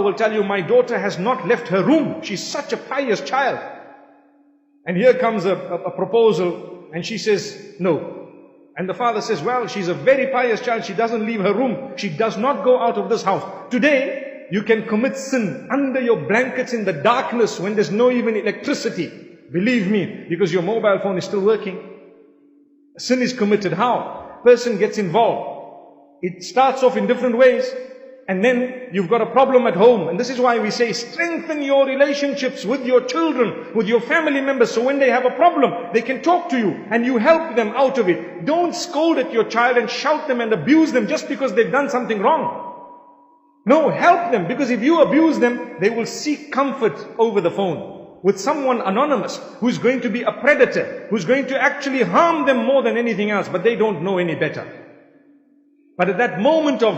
will tell you, my daughter has not left her room. She's such a pious child. And here comes a proposal, and she says, no. And the father says, well, she's a very pious child. She doesn't leave her room. She does not go out of this house. Today, you can commit sin under your blankets in the darkness when there's no even electricity. Believe me, because your mobile phone is still working. Sin is committed. How? Person gets involved. It starts off in different ways. And then you've got a problem at home. And this is why we say, strengthen your relationships with your children, with your family members. So when they have a problem, they can talk to you and you help them out of it. Don't scold at your child and shout them and abuse them just because they've done something wrong. No, help them, because if you abuse them, they will seek comfort over the phone with someone anonymous who's going to be a predator, who's going to actually harm them more than anything else, but they don't know any better. But at that moment of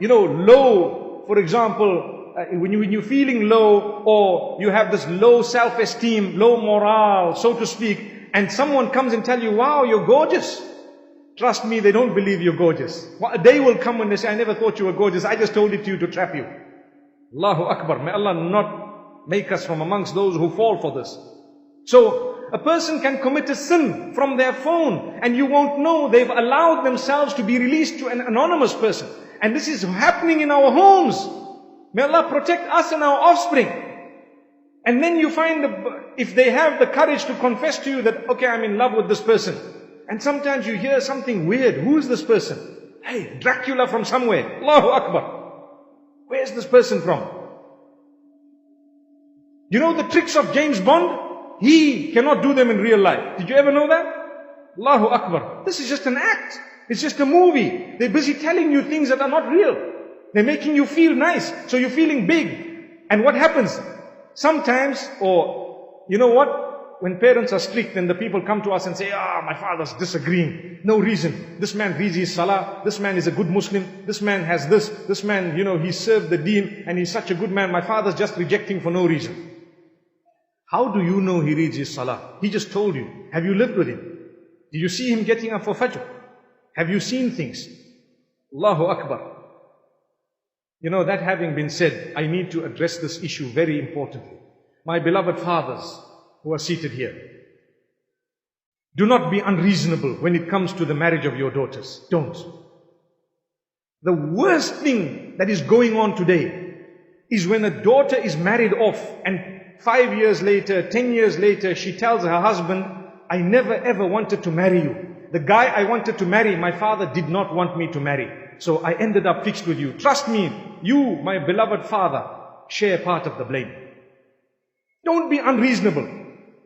low, for example, when you're feeling low, or you have this low self-esteem, low morale, so to speak, and someone comes and tell you, wow, you're gorgeous. Trust me, they don't believe you're gorgeous. A day will come when they say, I never thought you were gorgeous. I just told it to you to trap you. Allahu Akbar. May Allah not make us from amongst those who fall for this. So, a person can commit a sin from their phone, and you won't know they've allowed themselves to be released to an anonymous person. And this is happening in our homes. May Allah protect us and our offspring. And then you find, if they have the courage to confess to you that, okay, I'm in love with this person. And sometimes you hear something weird. Who is this person? Hey, Dracula from somewhere. Allahu Akbar. Where's this person from? You know the tricks of James Bond? He cannot do them in real life. Did you ever know that? Allahu Akbar. This is just an act. It's just a movie. They're busy telling you things that are not real. They're making you feel nice. So you're feeling big. And what happens? Sometimes, or you know what? When parents are strict, then the people come to us and say, my father's disagreeing. No reason. This man reads his salah. This man is a good Muslim. This man has this. This man, he served the deen and he's such a good man. My father's just rejecting for no reason. How do you know he reads his salah? He just told you. Have you lived with him? Did you see him getting up for Fajr? Have you seen things? Allahu Akbar. That having been said, I need to address this issue very importantly. My beloved fathers who are seated here, do not be unreasonable when it comes to the marriage of your daughters. Don't. The worst thing that is going on today is when a daughter is married off and 5 years later, 10 years later, she tells her husband, I never ever wanted to marry you. The guy I wanted to marry, my father did not want me to marry. So I ended up fixed with you. Trust me, you, my beloved father, share part of the blame. Don't be unreasonable.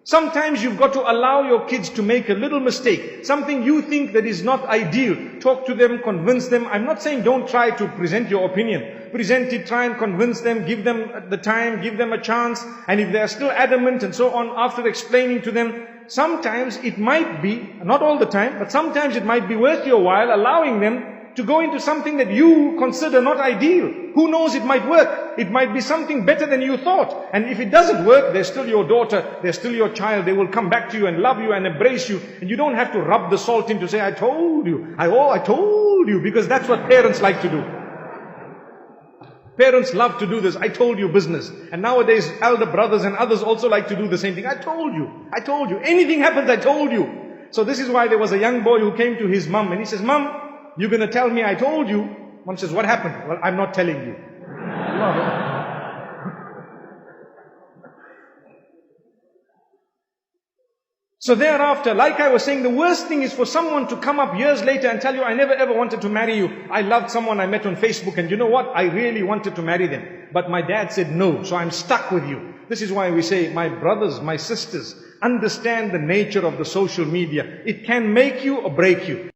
Sometimes you've got to allow your kids to make a little mistake. Something you think that is not ideal. Talk to them, convince them. I'm not saying don't try to present your opinion. Present it, try and convince them, give them the time, give them a chance. And if they're still adamant and so on, after explaining to them, sometimes it might be, not all the time, but sometimes it might be worth your while allowing them to go into something that you consider not ideal. Who knows, it might work. It might be something better than you thought. And if it doesn't work, they're still your daughter, they're still your child. They will come back to you and love you and embrace you. And you don't have to rub the salt in to say, I told you. I told you. Because that's what parents like to do. Parents love to do this, I told you business. And nowadays, elder brothers and others also like to do the same thing. I told you. I told you. Anything happens, I told you. So this is why there was a young boy who came to his mum and he says, Mum, you're going to tell me I told you. Mom says, what happened? Well, I'm not telling you. So thereafter, like I was saying, the worst thing is for someone to come up years later and tell you, I never ever wanted to marry you. I loved someone I met on Facebook and you know what? I really wanted to marry them. But my dad said no, so I'm stuck with you. This is why we say, my brothers, my sisters, understand the nature of the social media. It can make you or break you.